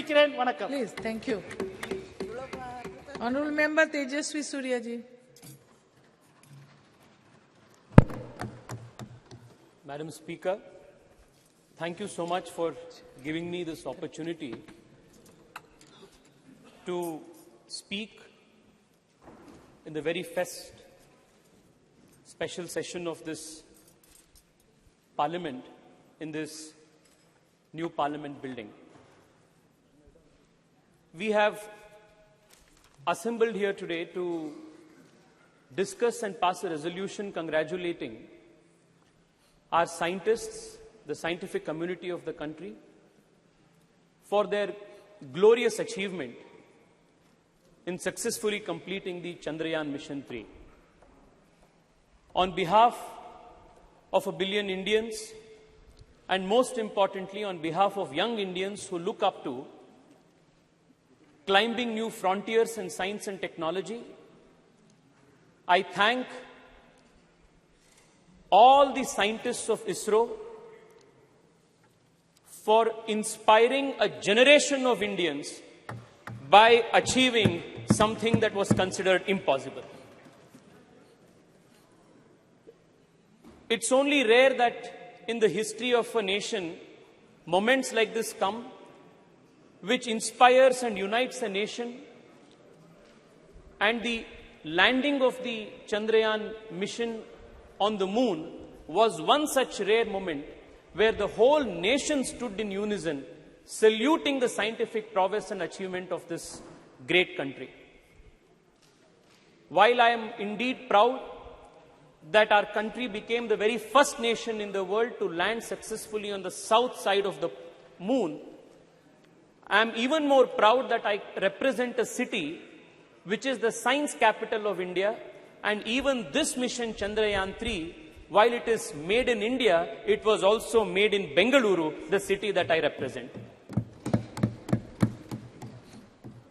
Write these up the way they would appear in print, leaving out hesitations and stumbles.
முடிக்கிறேன். வணக்கம். Please, thank you. Honorable Member Tejasvi Surya ji. Madam Speaker, thank you so much for giving me this opportunity to speak in the very first special session of this Parliament in this new Parliament building. We have assembled here today to discuss and pass a resolution congratulating our scientists, the scientific community of the country, for their glorious achievement in successfully completing the Chandrayaan Mission 3. On behalf of 1 billion Indians, and most importantly on behalf of young Indians who look up to climbing new frontiers in science and technology, I thank all the scientists of ISRO for inspiring a generation of Indians by achieving something that was considered impossible. It's only rare that in the history of a nation, moments like this come, which inspires and unites a nation. And the landing of the Chandrayaan mission on the moon was one such rare moment where the whole nation stood in unison, saluting the scientific prowess and achievement of this great country. While I am indeed proud that our country became the very first nation in the world to land successfully on the south side of the moon, I am even more proud that I represent a city which is the science capital of India, and even this mission Chandrayaan-3, while it is made in India, it was also made in Bengaluru, the city that I represent.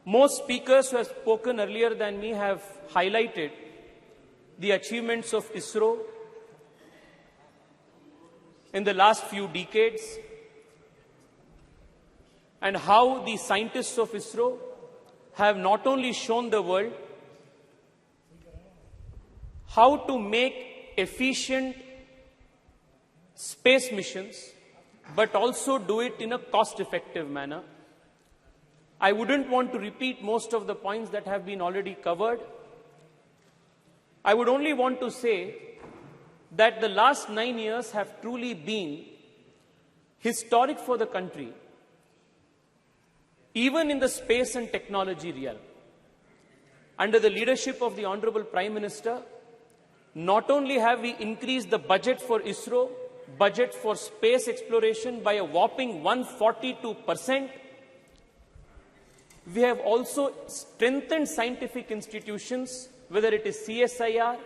Most speakers who have spoken earlier than me have highlighted the achievements of ISRO in the last few decades and how the scientists of ISRO have not only shown the world how to make efficient space missions, but also do it in a cost-effective manner. I wouldn't want to repeat most of the points that have been already covered. I would only want to say that the last 9 years have truly been historic for the country, even in the space and technology realm. Under the leadership of the Honorable Prime Minister, not only have we increased the budget for ISRO, budget for space exploration by a whopping 142%, we have also strengthened scientific institutions, whether it is CSIR,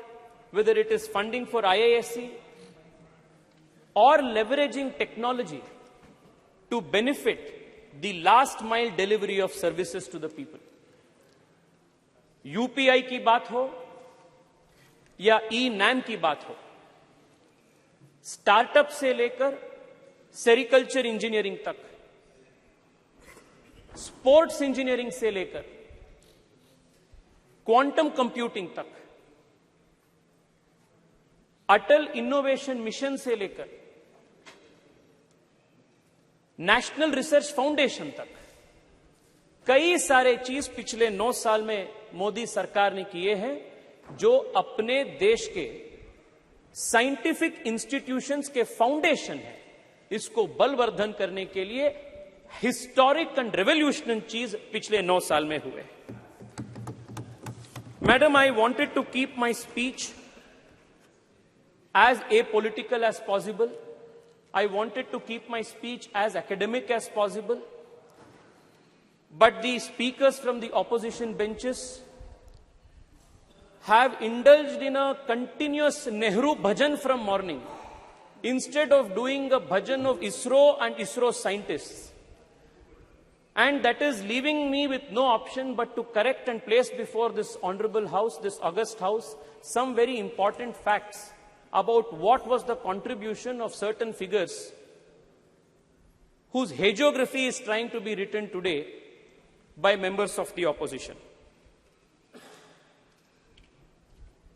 whether it is funding for IISc, or leveraging technology to benefit the last mile delivery of services to the people. UPI की बात हो या ई-नैम की बात हो, startup से लेकर sericulture engineering तक, स्पोर्ट्स इंजीनियरिंग से लेकर क्वांटम कंप्यूटिंग तक, अटल इनोवेशन मिशन से लेकर नेशनल रिसर्च फाउंडेशन तक कई सारे चीज पिछले 9 साल में मोदी सरकार ने किए हैं, जो अपने देश के साइंटिफिक इंस्टीट्यूशंस के फाउंडेशन है, इसको बलवर्धन करने के लिए हिस्टोरिक एंड रेवोल्यूशनरी चीज पिछले 9 साल में हुए. Madam, I wanted to keep my speech as apolitical as possible. I wanted to keep my speech as academic as possible. But the speakers from the opposition benches have indulged in a continuous Nehru bhajan from morning, instead of doing a bhajan of ISRO and ISRO scientists. And that is leaving me with no option but to correct and place before this honorable house, this august house, some very important facts about what was the contribution of certain figures whose hagiography is trying to be written today by members of the opposition.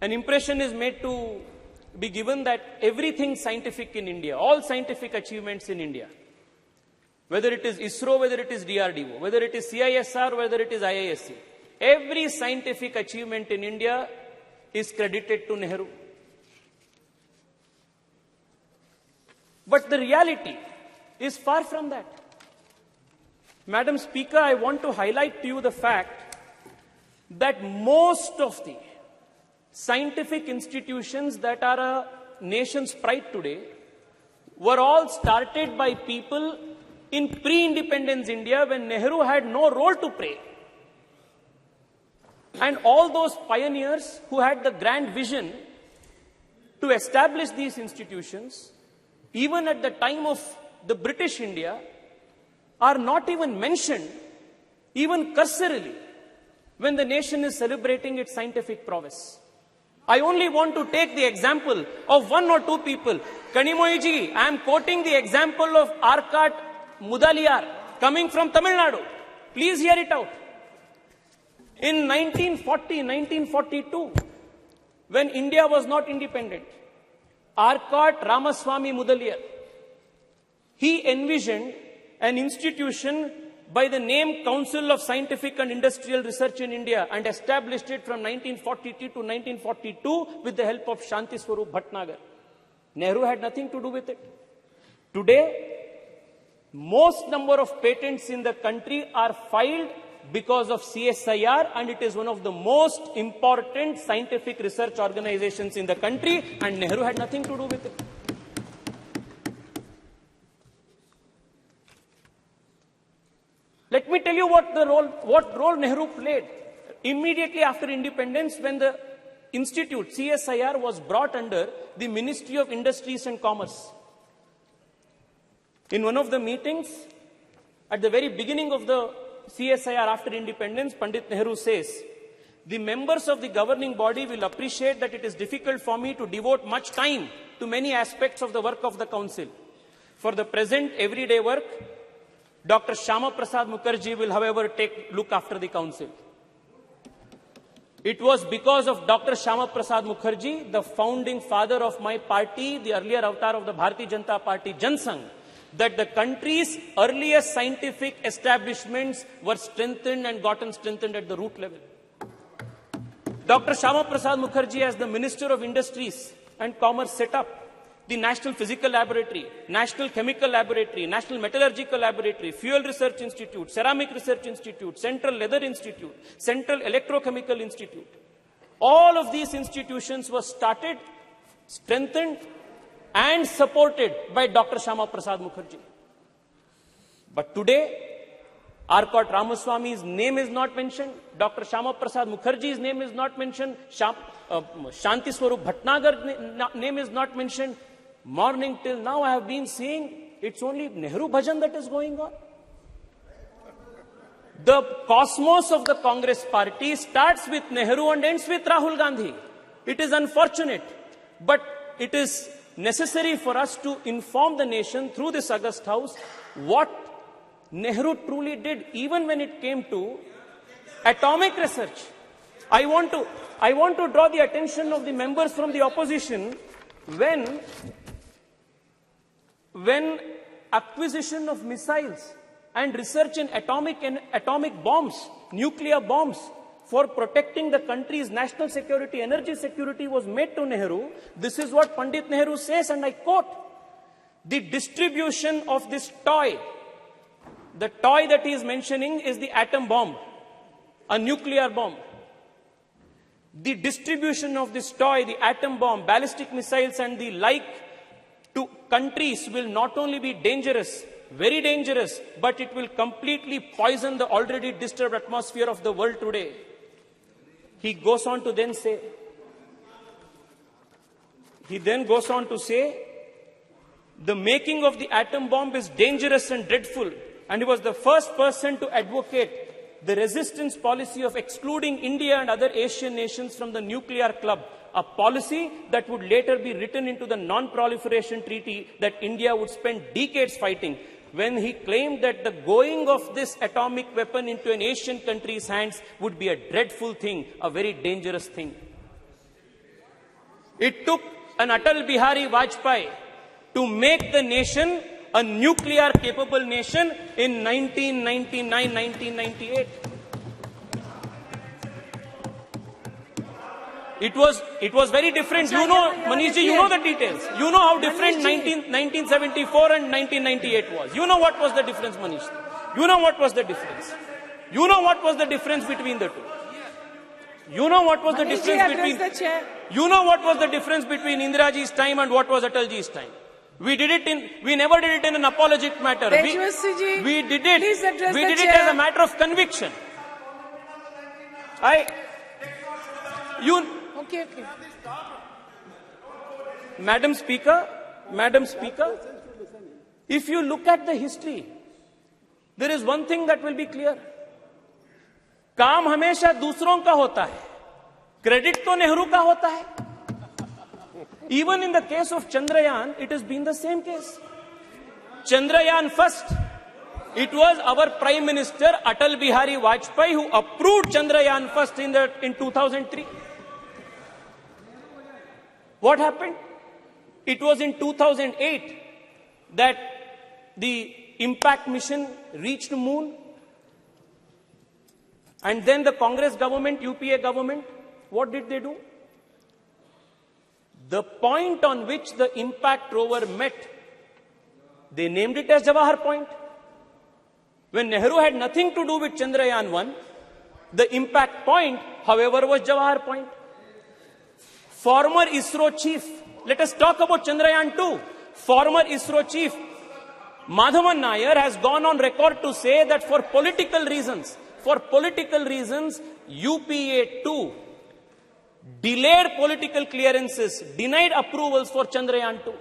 An impression is made to be given that everything scientific in India, all scientific achievements in India, whether it is ISRO, whether it is DRDO, whether it is CISR, whether it is IISc, every scientific achievement in India is credited to Nehru. But the reality is far from that. Madam Speaker, I want to highlight to you the fact that most of the scientific institutions that are a nation's pride today were all started by people in pre-independence India when Nehru had no role to play. And all those pioneers who had the grand vision to establish these institutions, even at the time of the British India, are not even mentioned, even cursorily, when the nation is celebrating its scientific prowess. I only want to take the example of one or two people. Kanimoyiji, I am quoting the example of Arkat Mudaliar, coming from Tamil Nadu. Please hear it out. In 1942, when India was not independent, Arkat Ramaswamy Mudaliar, he envisioned an institution by the name Council of Scientific and Industrial Research in India and established it from 1942 to 1942 with the help of Shanti Swarup Bhatnagar. Nehru had nothing to do with it. Today, most number of patents in the country are filed because of CSIR, and it is one of the most important scientific research organizations in the country, and Nehru had nothing to do with it. Let me tell you what role Nehru played. Immediately after independence, when the institute, CSIR, was brought under the Ministry of Industries and Commerce. In one of the meetings, at the very beginning of the CSIR after independence, Pandit Nehru says, the members of the governing body will appreciate that it is difficult for me to devote much time to many aspects of the work of the council. For the present everyday work, Dr. Shyama Prasad Mukherjee will, however, look after the council. It was because of Dr. Shyama Prasad Mukherjee, the founding father of my party, the earlier avatar of the Bharatiya Janata Party, Jansangh, that the country's earliest scientific establishments were strengthened and gotten strengthened at the root level. Dr. Shyama Prasad Mukherjee, as the Minister of Industries and Commerce, set up the National Physical Laboratory, National Chemical Laboratory, National Metallurgical Laboratory, Fuel Research Institute, Ceramic Research Institute, Central Leather Institute, Central Electrochemical Institute. All of these institutions were started, strengthened, and supported by Dr. Shyama Prasad Mukherjee. But today, Arkat Ramaswamy's name is not mentioned, Dr. Shyama Prasad Mukherjee's name is not mentioned, Shanti Swarup Bhatnagar's name is not mentioned. Morning till now I have been seeing it's only Nehru Bhajan that is going on. The cosmos of the Congress party starts with Nehru and ends with Rahul Gandhi. It is unfortunate, but it is necessary for us to inform the nation through this August House what Nehru truly did, even when it came to atomic research. I want to draw the attention of the members from the opposition when acquisition of missiles and research in atomic bombs, nuclear bombs, for protecting the country's national security, energy security was made to Nehru. This is what Pandit Nehru says, and I quote, the distribution of this toy, the toy that he is mentioning is the atom bomb, a nuclear bomb. The distribution of this toy, the atom bomb, ballistic missiles and the like to countries will not only be dangerous, very dangerous, but it will completely poison the already disturbed atmosphere of the world today. He goes on to then say, the making of the atom bomb is dangerous and dreadful, and he was the first person to advocate the resistance policy of excluding India and other Asian nations from the nuclear club, a policy that would later be written into the non-proliferation treaty that India would spend decades fighting. when he claimed that the going of this atomic weapon into an Asian country's hands would be a dreadful thing, a very dangerous thing. It took an Atal Bihari Vajpayee to make the nation a nuclear capable nation in 1999, 1998. It was very different. You know, Manishji, you know the details. You know how different 1974 and 1998 was. You know what was the difference, Manishji. You know what was the difference. You know what was the difference between the two. You know what was the difference between... You know what was the difference between Indiraji's time and what was Atalji's time. We never did it in an apologetic matter. We did it as a matter of conviction. Okay. Madam Speaker, if you look at the history, there is one thing that will be clear. काम हमेशा दूसरों का होता है, credit तो नेहरू का होता है. Even in the case of Chandrayaan, it has been the same case. Chandrayaan first, it was our Prime Minister Atal Bihari Vajpayee who approved Chandrayaan first in 2003. What happened? It was in 2008 that the impact mission reached the moon. And then the Congress government, UPA government, what did they do? The point on which the impact rover met, they named it as Jawahar Point. When Nehru had nothing to do with Chandrayaan-1, the impact point, however, was Jawahar Point. Former ISRO chief, let us talk about Chandrayaan-2. Former ISRO chief, Madhavan Nair, has gone on record to say that for political reasons, UPA-2 delayed political clearances, denied approvals for Chandrayaan-2.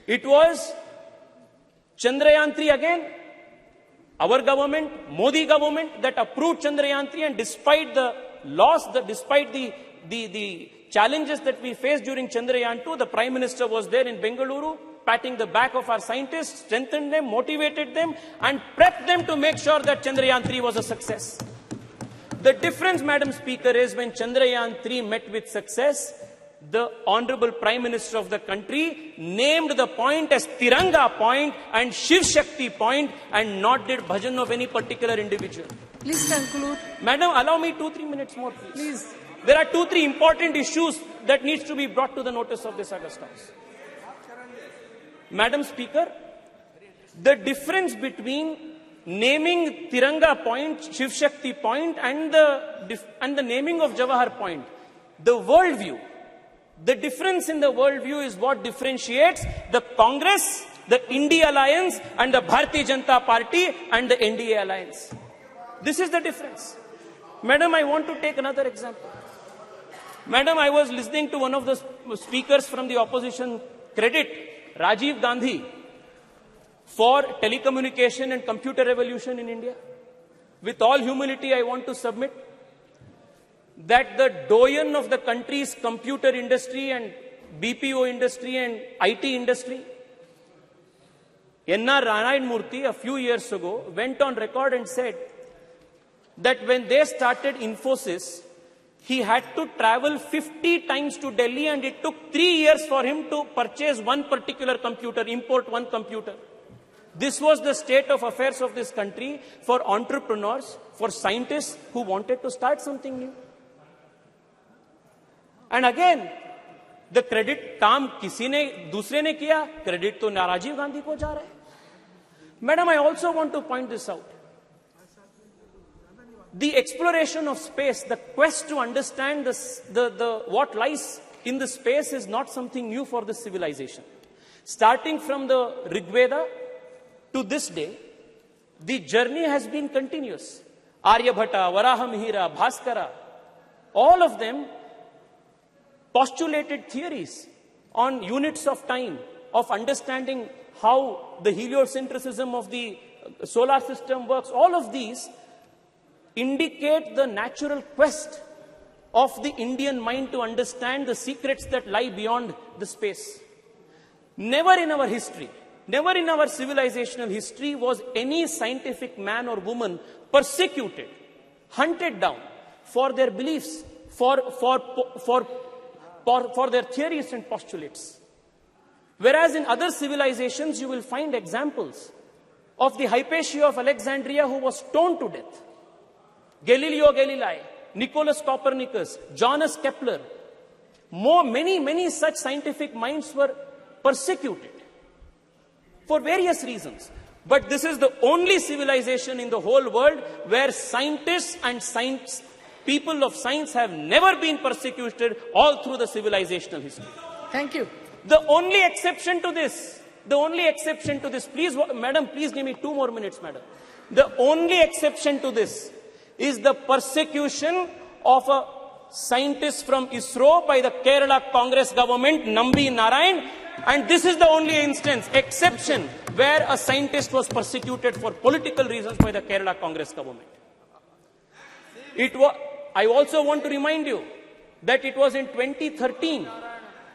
It was Chandrayaan-3 again, our government, Modi government, that approved Chandrayaan-3, and despite the loss, despite the challenges that we faced during Chandrayaan-2, the Prime Minister was there in Bengaluru, patting the back of our scientists, strengthened them, motivated them, and prepped them to make sure that Chandrayaan-3 was a success. The difference, Madam Speaker, is when Chandrayaan-3 met with success, the Honorable Prime Minister of the country named the point as Tiranga Point and Shiv Shakti Point and not did bhajan of any particular individual. Please conclude. Madam, allow me 2-3 minutes more, please. Please. There are 2-3 important issues that needs to be brought to the notice of this August House. Madam Speaker, the difference between naming Tiranga Point, Shiv Shakti Point and the naming of Jawahar Point, the worldview, the difference in the worldview is what differentiates the Congress, the India Alliance and the Bharatiya Janata Party and the NDA Alliance. This is the difference. Madam, I want to take another example. Madam, I was listening to one of the speakers from the opposition credit Rajiv Gandhi for telecommunication and computer revolution in India. With all humility, I want to submit that the doyen of the country's computer industry and BPO industry and IT industry, N.R. Narayan Murthy, a few years ago, went on record and said that when they started Infosys, he had to travel 50 times to Delhi and it took 3 years for him to purchase one particular computer, import one computer. This was the state of affairs of this country for entrepreneurs, for scientists who wanted to start something new. And again, the credit काम किसी ने दूसरे ने किया, credit तो राजीव गांधी को जा रहा है. Madam, I also want to point this out. The exploration of space, the quest to understand what lies in the space is not something new for this civilization. Starting from the Rig Veda to this day, the journey has been continuous. Aryabhata, Varahamihira, Bhaskara, all of them postulated theories on units of time, of understanding how the heliocentrism of the solar system works. All of these indicate the natural quest of the Indian mind to understand the secrets that lie beyond the space. Never in our history Never in our civilizational history was any scientific man or woman persecuted, hunted down for their beliefs, for their theories and postulates. Whereas in other civilizations, you will find examples of the Hypatia of Alexandria who was stoned to death. Galileo Galilei, Nicholas Copernicus, Johannes Kepler, many such scientific minds were persecuted for various reasons. But this is the only civilization in the whole world where scientists and people of science have never been persecuted all through the civilizational history. Thank you. The only exception to this, please, madam, please give me 2 more minutes, madam. The only exception to this is the persecution of a scientist from ISRO by the Kerala Congress government, Nambi Narayan, and this is the only exception where a scientist was persecuted for political reasons by the Kerala Congress government. I also want to remind you that it was in 2013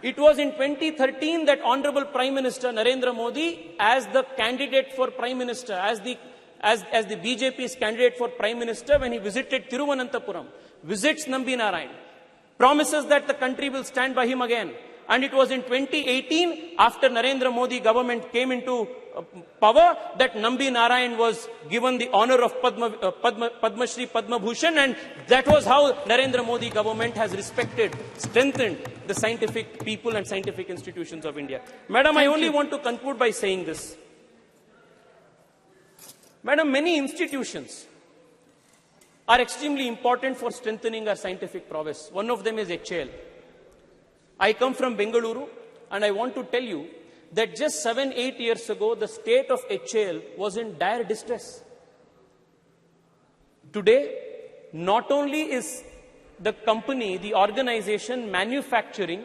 that Honorable Prime Minister Narendra Modi, as the candidate for Prime Minister, as the BJP's candidate for Prime Minister, when he visited Thiruvananthapuram, visits Nambi Narayan, promises that the country will stand by him again. And it was in 2018, after Narendra Modi government came into power, that Nambi Narayan was given the honor of Padma Shri Padma Bhushan, and that was how Narendra Modi government has respected, strengthened the scientific people and scientific institutions of India. Madam, I only want to conclude by saying this. Madam, many institutions are extremely important for strengthening our scientific prowess. One of them is HAL. I come from Bengaluru, and I want to tell you that just 7-8 years ago, the state of HAL was in dire distress. Today, not only is the company, the organization manufacturing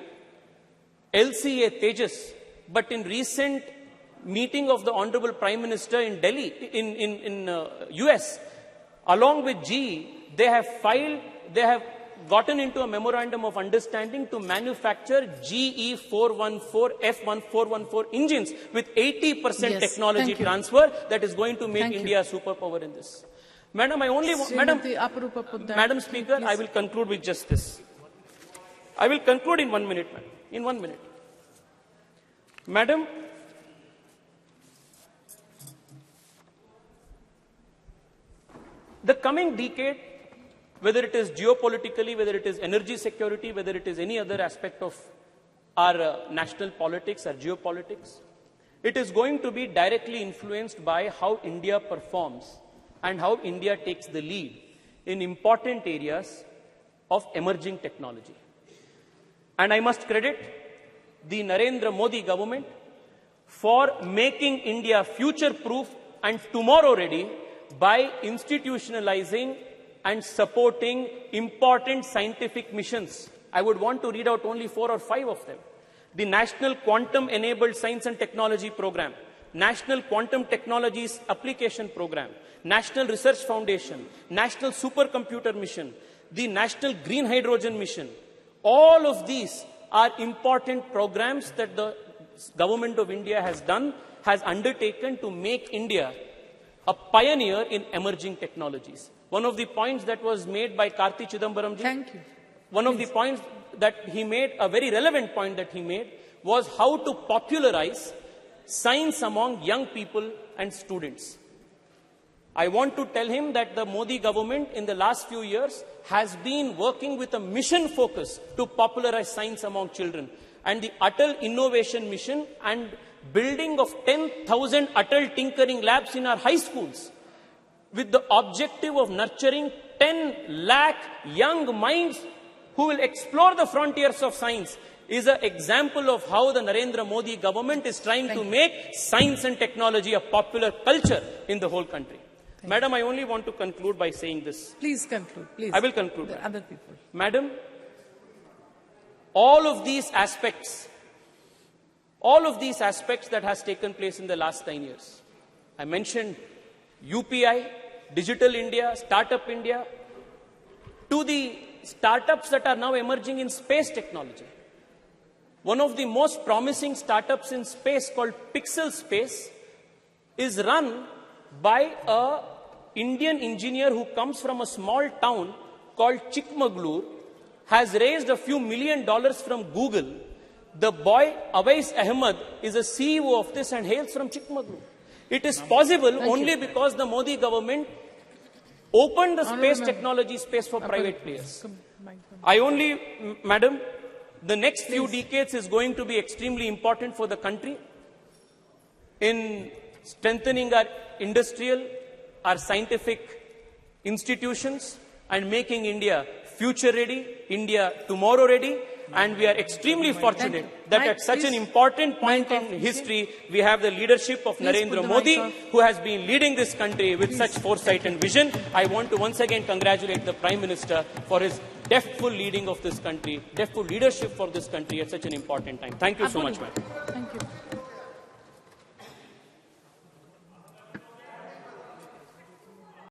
LCA Tejas, but in recent meeting of the Honorable Prime Minister in Delhi, in US, along with GE, they have gotten into a memorandum of understanding to manufacture GE 414, F1414 engines with 80% technology transfer that is going to make India a superpower in this. Madam, Madam Speaker, I will conclude with just this. I will conclude in 1 minute, madam. In 1 minute. Madam, the coming decade, whether it is geopolitically, whether it is energy security, whether it is any other aspect of our national politics, our geopolitics, it is going to be directly influenced by how India performs and how India takes the lead in important areas of emerging technology. And I must credit the Narendra Modi government for making India future-proof and tomorrow-ready by institutionalizing and supporting important scientific missions. I would want to read out only 4 or 5 of them. The National Quantum Enabled Science and Technology Program, National Quantum Technologies Application Program, National Research Foundation, National Supercomputer Mission, the National Green Hydrogen Mission. All of these are important programs that the government of India has undertaken to make India a pioneer in emerging technologies. One of the points that was made by Karti Chidambaram ji, thank you. One of the points that he made, a very relevant point that he made, was how to popularize science among young people and students. I want to tell him that the Modi government in the last few years has been working with a mission focus to popularize science among children. And the Atal Innovation Mission and building of 10,000 Atal Tinkering Labs in our high schools, with the objective of nurturing 10 lakh young minds who will explore the frontiers of science, is an example of how the Narendra Modi government is trying to make science and technology a popular culture in the whole country. Madam, I only want to conclude by saying this. Please conclude, please. I will conclude. The other people. Madam, all of these aspects that has taken place in the last 9 years. I mentioned UPI, Digital India, Startup India, to the startups that are now emerging in space technology. one of the most promising startups in space called Pixel Space is run by a Indian engineer who comes from a small town called Chikmagalur, has raised a few $1 million from Google. The boy, Awais Ahmed, is a CEO of this and hails from Chikmagalur. It is possible only because the Modi government opened the space technology space for private players. Madam, the next few decades is going to be extremely important for the country in strengthening our industrial, our scientific institutions and making India future ready, India tomorrow ready. And we are extremely fortunate that at such an important point in history, we have the leadership of Narendra Modi, who has been leading this country with such foresight and vision. I want to once again congratulate the Prime Minister for his deftful leading of this country, deftful leadership for this country at such an important time. Thank you so much, ma'am. Thank you.